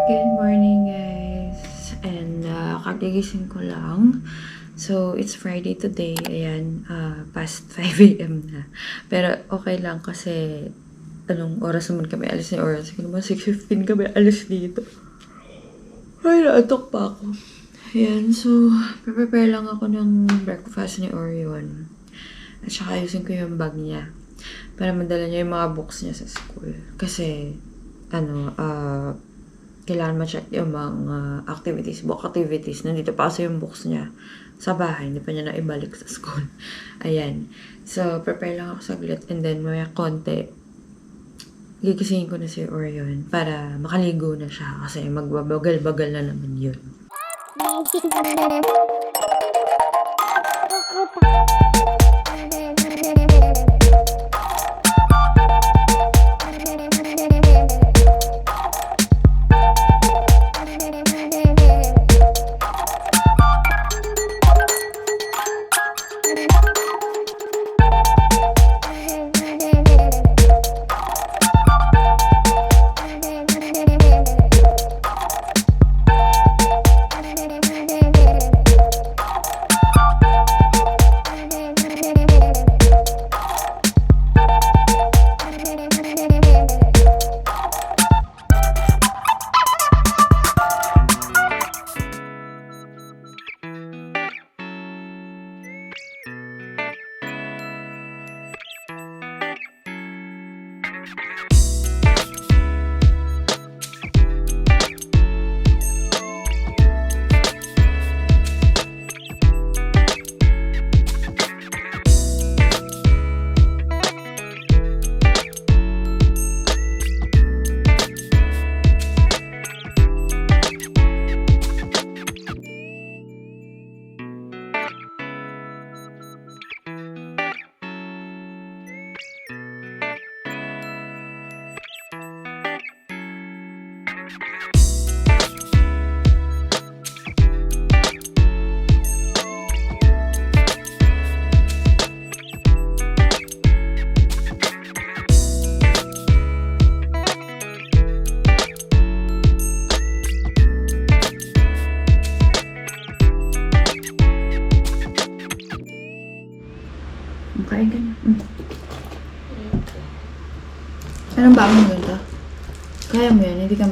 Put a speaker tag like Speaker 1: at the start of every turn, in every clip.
Speaker 1: Good morning, guys. And kagigising ko lang. So, it's Friday today. Ayan, past 5 a.m. na. Pero okay lang kasi anong oras naman kami alis ni oras? Sige naman, 6:15 kami alis dito. Ay, naatok pa ako. Ayan, so, prepare lang ako ng breakfast ni Orion. At saka ayusin ko yung bag niya. Para madala niya yung mga books niya sa school. Kasi, kailangan ma-check yung mga book activities. Nandito pa kasi yung books niya sa bahay. Hindi pa niya na ibalik sa school. Ayan. So, prepare lang ako saglit. And then, maya konti, gigisingin ko na si Orion para makaligo na siya. Kasi magbabagal-bagal na naman yun. Kain ka na. Anong baon mo ganito? Kaya mo yan, hindi ka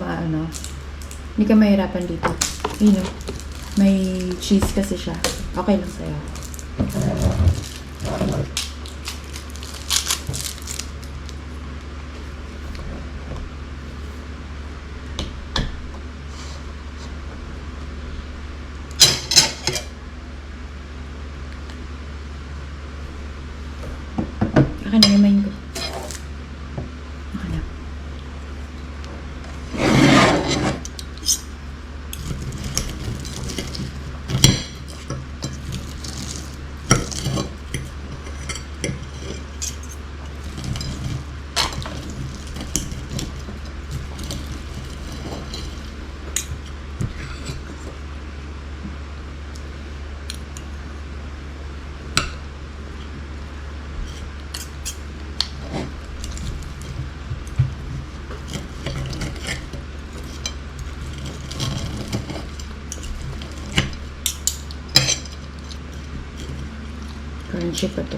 Speaker 1: hindi ka mahirapan dito. May cheese kasi siya. Okay lang sa'yo. Akin na, limayin ko. Akin na. Crunchy pa to.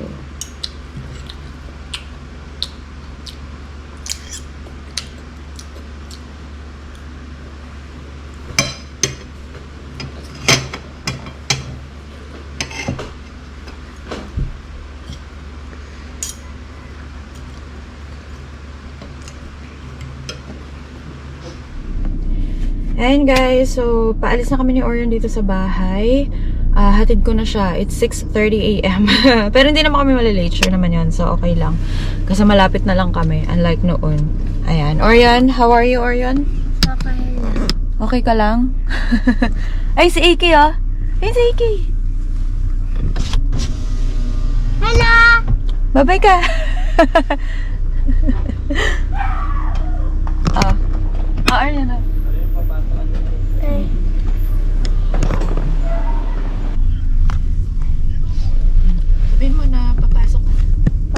Speaker 1: Ayan guys, so paalis na kami ni Orion dito sa bahay. Hatid ko na siya. It's 6:30 a.m. Pero hindi naman kami malilate. Sure naman yun. So, okay lang. Kasi malapit na lang kami. Unlike noon. Ayan. Orion, how are you, Orion?
Speaker 2: Okay lang.
Speaker 1: Okay ka lang? Ay, si Iki, oh. Ay, si Iki.
Speaker 2: Hello!
Speaker 1: Bye-bye ka. Orion, oh.
Speaker 2: Ay.
Speaker 1: Sabihin mo na papasok ka.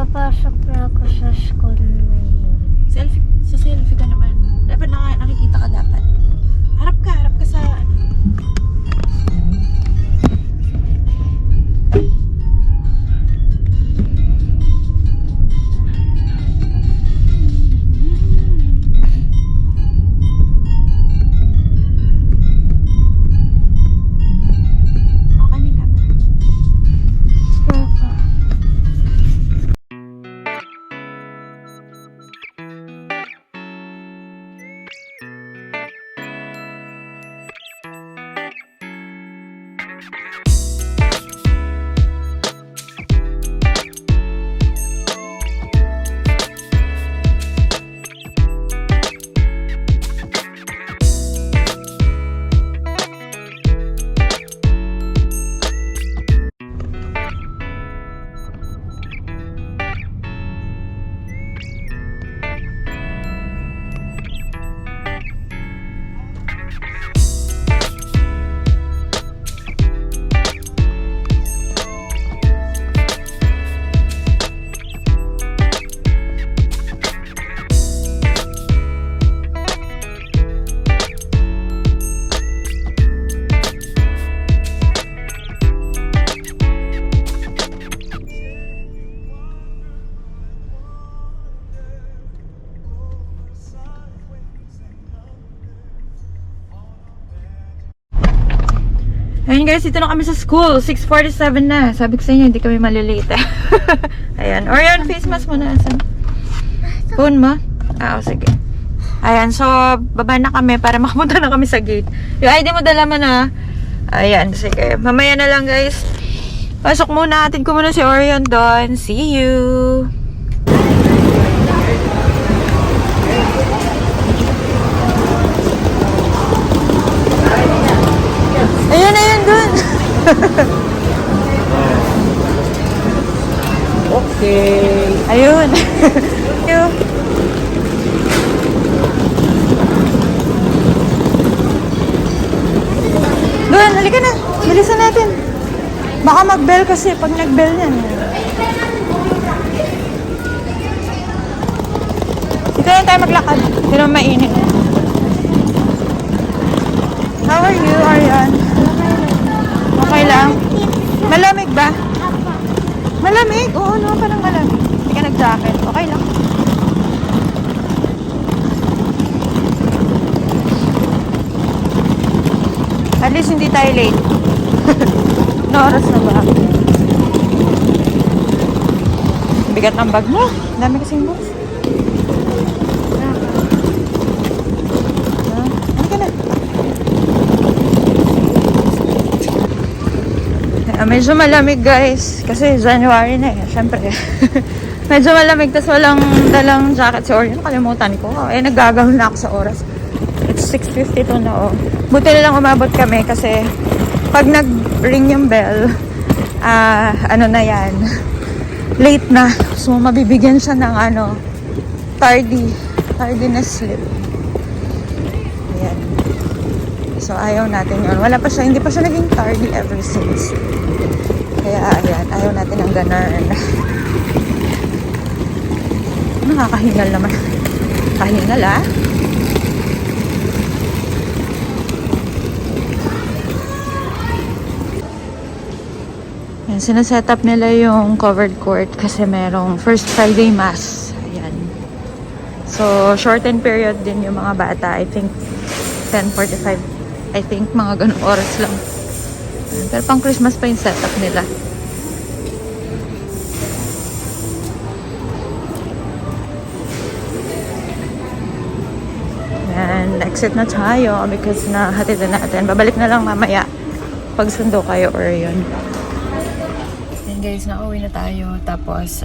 Speaker 2: Papasok na ako sa school ngayon.
Speaker 1: Selfie ka naman. Dapat nakikita ka dapat. Ayun guys, dito na kami sa school. 6:47 na. Sabi ko sa inyo, hindi kami malilate. Ayan. Orion, face mask mo na. Asan? Phone mo? Ah, sige. Ayan, so, baba na kami para makapunta na kami sa gate. Yung ID mo dala mo na. Ayan, sige. Mamaya na lang guys. Pasok muna. Atin ko muna si Orion doon. See you! Ayun dun.
Speaker 3: Okay.
Speaker 1: Ayun. Ayun. Doon, halika na. Bilisan natin. Baka mag-bell kasi pag nag-bell yan. Dito na tayo maglakad. Dito na mainit. How are you, Arian? Okay lang? Malamig ba? Malamig? Oo, no, parang malamig. Hindi ka nag-jacket. Okay lang. At least hindi tayo late. No oras na ba? Bigat ng bag mo. Dami kasing bags. Ano ka na? Medyo malamig guys. Kasi January na eh. Siyempre. Medyo malamig. Tapos walang dalang jacket si Orion. Nakalimutan ko. Eh, naggagahon na ako sa oras. It's 6:52 na oh. Buti na lang umabot kami kasi pag nag-ring yung bell, ano na yan, late na. So, mabibigyan siya ng tardiness slip. Ayan. So, ayaw natin yun. Hindi pa siya naging tardy ever since. Kaya, ayan, ayaw natin ang ganun. Nakakahingal naman. Kahingal, ah. Yan, sinaset up nila yung covered court kasi merong First Friday Mass. Ayan. So, shortened period din yung mga bata. I think 10:45. I think mga ganong oras lang. Pero pang Christmas pa yung setup nila. And exit na tayo because nahatid na natin. Babalik na lang mamaya pag sundo kayo or yun. And guys, nauwi na tayo. Tapos,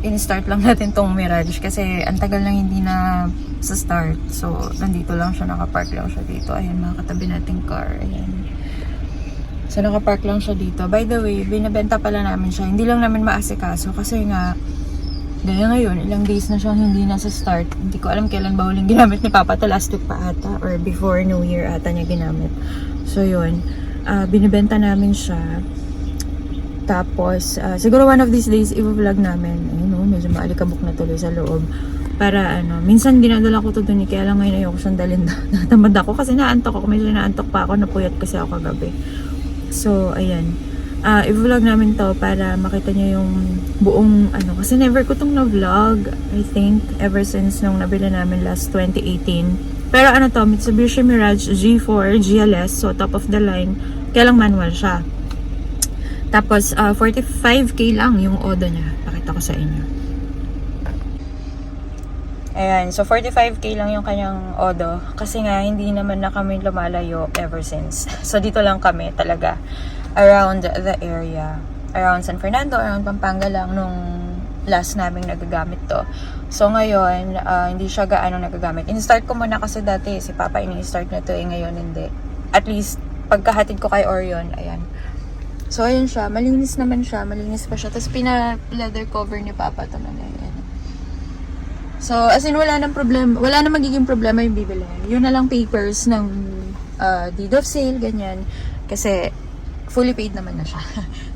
Speaker 1: in-start lang natin tong Mirage kasi ang tagal lang hindi na sa start. So, nandito lang siya, nakapark lang siya dito. Ayan, mga katabi nating car. Ayan. So, nakapark lang siya dito. By the way, binabenta pala namin siya. Hindi lang namin maasikaso kasi nga, dahil ngayon, ilang days na siyang hindi na sa start. Hindi ko alam kailan ba huling ginamit ni Papa to, last week pa ata or before New Year ata niya ginamit. So, yun. Binibenta namin siya. Tapos, siguro one of these days, i-vlog namin. Ayun, medyo maalikabok na tuloy sa loob. Para minsan dinadala ko to dun, kaya lang ngayon ayoko siyang dalhin. Natamad ako kasi naantok ako. Medyo naantok pa ako, napuyat kasi ako kagabi. So, ayan. I-vlog namin to para makita niyo yung buong kasi never ko tong na-vlog, I think, ever since nung nabili namin last 2018. Pero to, Mitsubishi Mirage G4 GLS, so top of the line. Kaya lang manual siya. Tapos, 45k lang yung odo niya. Pakita ko sa inyo. Ayan, so 45k lang yung kanyang odo. Kasi nga, hindi naman na kami lumalayo ever since. So, dito lang kami talaga. Around the area. Around San Fernando, around Pampanga lang nung last naming nagagamit to. So, ngayon, hindi siya gaano nagagamit. In-start ko muna kasi dati, si Papa ini-start na to, ngayon hindi. At least, pagkahatid ko kay Orion, ayan. So, ayun siya. Malinis naman siya. Malinis pa siya. Tapos, pina-leather cover ni Papa ito na yan. So, as in, wala nang problema. Wala nang magiging problema yung bibili. Yun na lang papers ng deed of sale, ganyan. Kasi, fully paid naman na siya.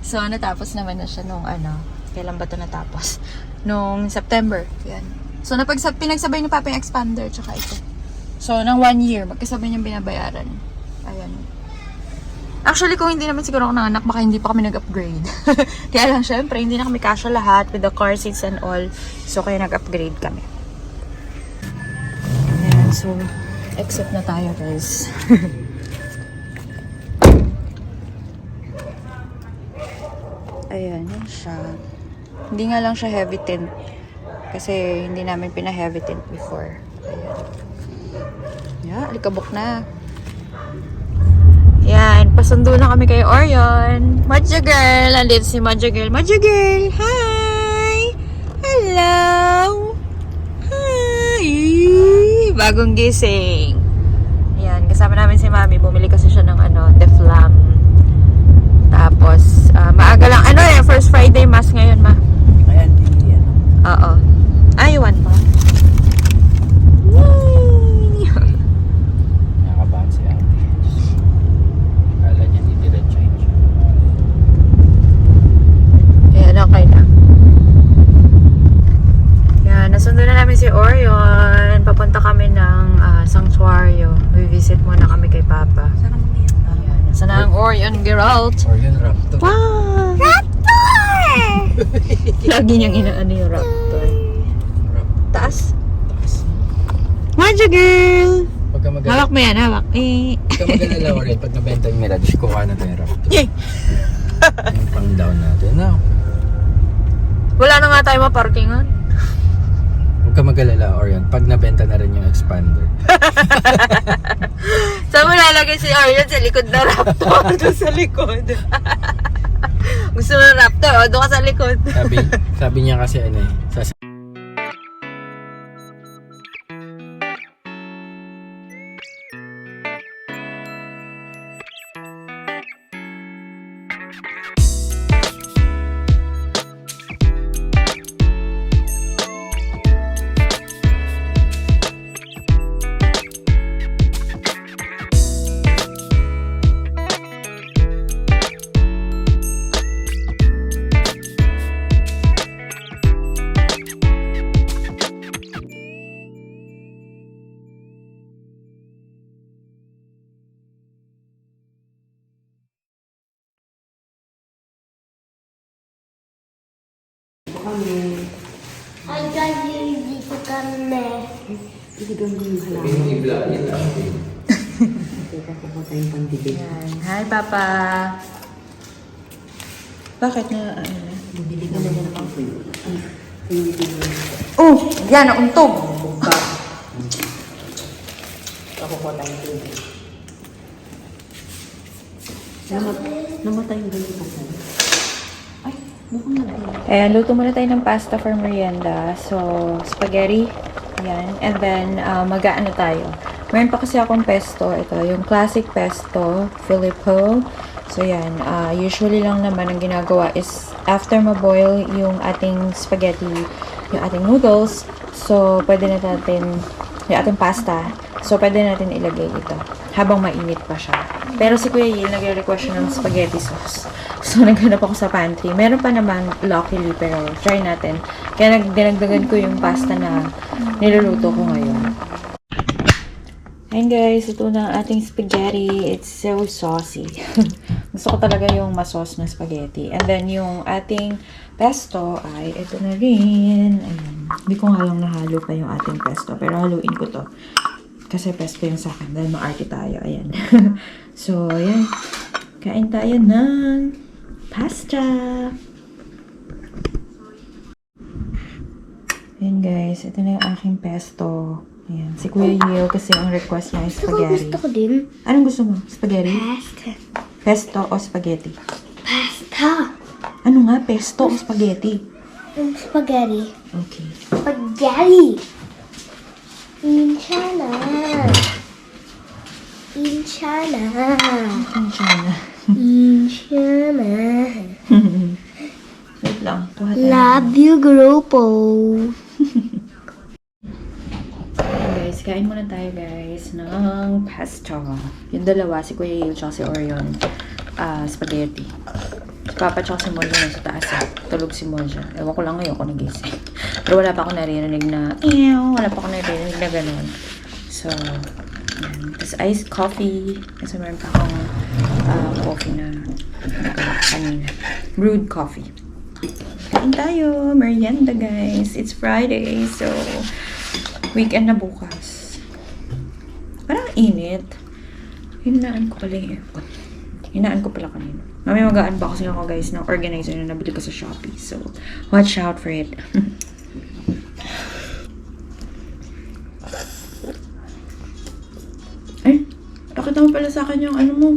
Speaker 1: So, natapos naman na siya nung kailan ba ito natapos? Nung September. Yan. So, pinagsabay ni Papa yung expander, tsaka ito. So, ng 1 year, magkasabay niyang binabayaran. Ayan. Actually, kung hindi naman siguro ako nanganak, baka hindi pa kami nag-upgrade. Kaya lang, syempre, hindi na kami kasya lahat with the car seats and all. So, kaya nag-upgrade kami. Ayan, so, exit na tayo, guys. Ayan, yun siya. Hindi nga lang siya heavy tint. Kasi hindi namin pina-heavy tint before. Ayan. Yeah, alikabok na. Yan, pasundo na kami kay Orion. Madja girl! Andito si Madja girl. Madja girl! Hi! Hello! Hi! Bagong gising. Yan, kasama namin si Mami. Bumili kasi siya ng Deflam. Tapos, maaga lang. First Friday Mass ngayon, Ma.
Speaker 3: Ayan, di yan.
Speaker 1: Oo. Aywan pa. Yay!
Speaker 3: Nakabahan si ate. Akala niya hindi dire-change.
Speaker 1: Ayan, okay na. Yan, nasundo na namin si Orion. Papunta kami ng sanctuaryo. Visit muna kami kay Papa.
Speaker 3: Sana mo yan.
Speaker 1: Ayan, nasa na ang Orion Geralt.
Speaker 3: Orion Raptor.
Speaker 1: Wow!
Speaker 2: Raptor!
Speaker 1: Lagi niyang inaano yung raptor. Taas.
Speaker 3: Taas.
Speaker 1: Madja girl!
Speaker 3: Pagka mag-
Speaker 1: Hawak mo yan, hawak. Eh.
Speaker 3: Pagka mag-alala Orion, pag nabenta yung Mirage, kuha na tayo Raptor.
Speaker 1: Yay!
Speaker 3: Yung pang down natin. No.
Speaker 1: Wala na nga tayo maparkingan.
Speaker 3: Huwag ka mag-alala Orion, pag nabenta na rin yung expander.
Speaker 1: Saan mo lalagay si Orion? Sa likod na raptor. Doon sa likod. Gusto mo ng raptor? O, doon ka sa likod.
Speaker 3: Sabi niya kasi
Speaker 2: Ay, guys, dito kami.
Speaker 1: Yan. Hi, Papa. Bakit na, Oh! Yan, nauntog!
Speaker 4: Namatay yung ganyan pa tayo. Ay, mukhang nag-iwan.
Speaker 1: Ayan, luto muna tayo ng pasta for merienda. So, spaghetti. Yan. And then, mag-aano tayo. Meron pa kasi akong pesto. Ito, yung classic pesto, Filippo. So, yan. Usually lang naman ang ginagawa is after ma-boil yung ating spaghetti, yung ating noodles. So, pwede na natin, yung ating pasta. So, pwede natin ilagay ito habang mainit pa siya. Pero si Kuya Yil, nag-request siya ng spaghetti sauce. So, naghanap ako sa pantry. Meron pa naman, luckily, pero try natin. Kaya dinagdagan ko yung pasta na niluluto ko ngayon. Ayun guys, ito na ang ating spaghetti. It's so saucy. Gusto ko talaga yung masos na spaghetti. And then, yung ating pesto ay ito na rin. Ayan. Hindi ko nga lang nahalo pa yung ating pesto. Pero haluin ko to. Kasi pesto yung sa akin. Dahil ma-arty tayo. Ayan. So, ayan. Kain tayo ng pasta. Ayan guys. Ito na yung aking pesto. Ayan. Si Kuya Yil kasi ang request niya is spaghetti.
Speaker 2: Gusto ko din.
Speaker 1: Anong gusto mo? Spaghetti?
Speaker 2: Pasta.
Speaker 1: Pesto o spaghetti?
Speaker 2: Pasta.
Speaker 1: Ano nga? Pesto o spaghetti?
Speaker 2: Yung spaghetti.
Speaker 1: Okay.
Speaker 2: Spaghetti. Inchana. Inchana.
Speaker 1: Ang China.
Speaker 2: Inchana.
Speaker 1: Wait lang. Kuha tayo.
Speaker 2: Love you, grupo.
Speaker 1: Guys, kain muna tayo guys ng pasta. Yung dalawa, si Kuya Yil tsaka si Orion. Spaghetti. Si Papa tsaka si Moja nasa taas. Tulog si Moja. Ewan ko lang ngayon kung nagising. Pero wala pa ako naririnig na wala pa ako naririnig na ganun. So, yan. Tapos iced coffee. Kasi meron pa akong coffee na kanina. Brewed coffee. Kain tayo. Merienda guys. It's Friday. So, weekend na bukas. Parang init. Hinaan ko pala yung aircon. Hinaan ko pala kanina. Mamaya mag-unboxing ako guys ng organizer na nabili ko sa Shopee. So, watch out for it. Ay, pakita mo pala sa akin yung ano mo,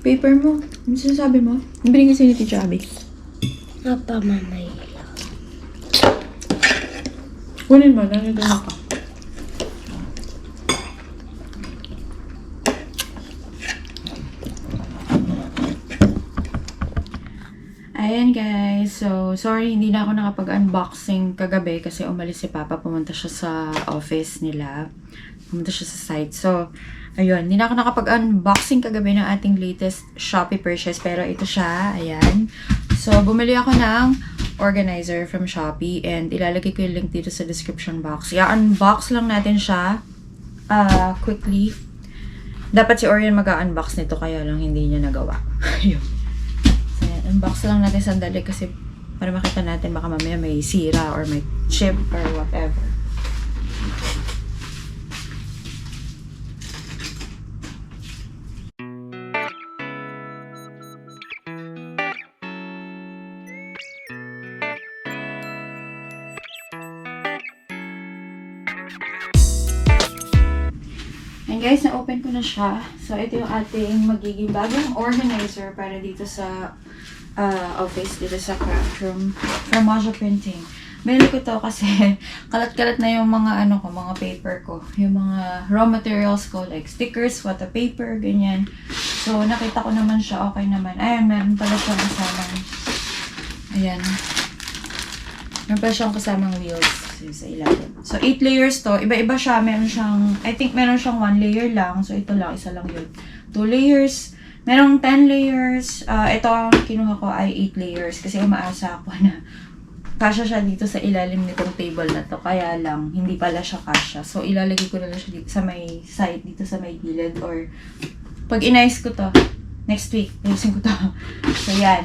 Speaker 1: paper mo. Ano sinasabi mo? Ang binigay sa'yo ni Teacher Abby.
Speaker 2: Papa, Mama.
Speaker 1: Kunin mo, nandito na ka. Ayan guys, so sorry hindi na ako nakapag-unboxing kagabi kasi umalis si Papa, pumunta siya sa office nila. Pumunta siya sa site. So, ayun, hindi na ako nakapag-unboxing kagabi ng ating latest Shopee purchase pero ito siya, ayan. So, bumili ako ng organizer from Shopee and ilalagay ko yung link dito sa description box. I-unbox lang natin siya quickly. Dapat si Orion mag-unbox nito kaya lang hindi niya nagawa. Ayun. Unbox lang natin sandali kasi para makita natin baka mamaya may sira or may chip or whatever. And guys, na-open ko na siya. So, ito yung ating magiging bagong organizer para dito sa office, dito sa craft room from Mojo Printing. Meron ko to kasi kalat-kalat na yung mga ano ko, mga paper ko. Yung mga raw materials ko, like stickers, photo paper, ganyan. So, nakita ko naman siya, okay naman. Ayan, meron pala siyang kasamang, ayan. Meron pala siyang kasamang wheels sa ilalim. So, 8 layers to. Iba-iba siya. Meron siyang, I think meron siyang 1 layer lang. So, ito lang, isa lang yun. 2 layers. Merong 10 layers. Ito ang kinuha ko ay 8 layers kasi umaasa ako na kasya siya dito sa ilalim nitong table na to. Kaya lang, hindi pala siya kasya. So, ilalagay ko na lang siya dito sa may side, dito sa may gilid. Or, pag inayos ko to, next week, ayusin ko to. So, yan.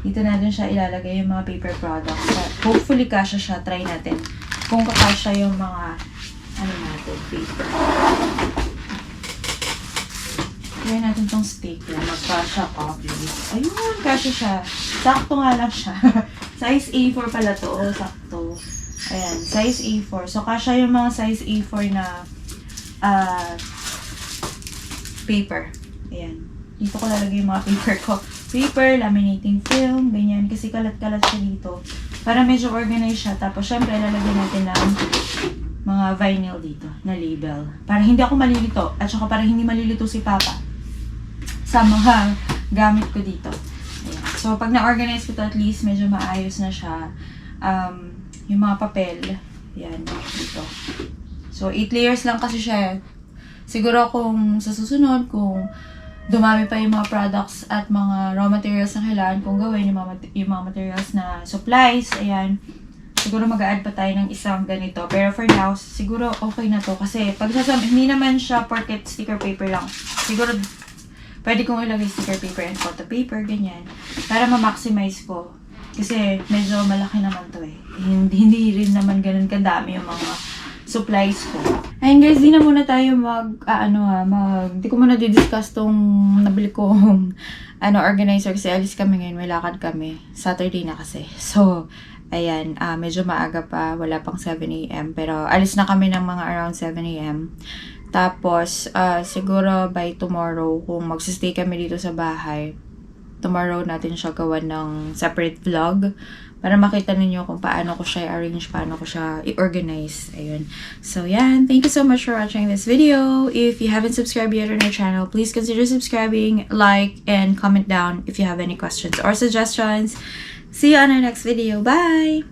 Speaker 1: Dito natin siya ilalagay yung mga paper products. So, hopefully, kasya siya. Try natin kung kakasya yung mga, ano natin, paper. Try natin tong stapler. Magkasya ko, please. Ayun, kasya siya. Sakto nga lang siya. Size A4 pala to. Oh, sakto. Ayan, size A4. So, kasya yung mga size A4 na paper. Ayan. Dito ko lalagay yung mga paper ko. Paper, laminating film, ganyan. Kasi kalat-kalat siya dito. Para medyo organized siya. Tapos, syempre, lalagyan natin ng mga vinyl dito na label. Para hindi ako malilito. At saka para hindi malilito si Papa sa mga gamit ko dito. Ayan. So, pag na-organize ko to, at least medyo maayos na siya. Yung mga papel, ayan, dito. So, 8 layers lang kasi siya. Siguro kung sa susunod, kung dumami pa yung mga products at mga raw materials na kailangan kong gawin, yung mga materials na supplies, ayan, siguro mag-a-add pa tayo ng isang ganito. Pero for now, siguro okay na to. Kasi pag hindi naman siya porket sticker paper lang. Siguro, pwede kong ilagay sticker paper and photo paper, ganyan. Para ma-maximize ko. Kasi medyo malaki naman to eh. Hindi rin naman ganun kadami yung mga supplies ko. Ayun guys, di na muna tayo di ko muna di-discuss tong nabili kong organizer kasi alis kami ngayon, may lakad kami. Saturday na kasi. So, ayan, medyo maaga pa, wala pang 7 AM. Pero alis na kami ng mga around 7 AM. Tapos, siguro by tomorrow, kung magsistay kami dito sa bahay, tomorrow natin siya gawan ng separate vlog para makita ninyo kung paano ko siya i-arrange, paano ko siya i-organize. Ayun. So, yan. Thank you so much for watching this video. If you haven't subscribed yet on our channel, please consider subscribing, like, and comment down if you have any questions or suggestions. See you on our next video. Bye!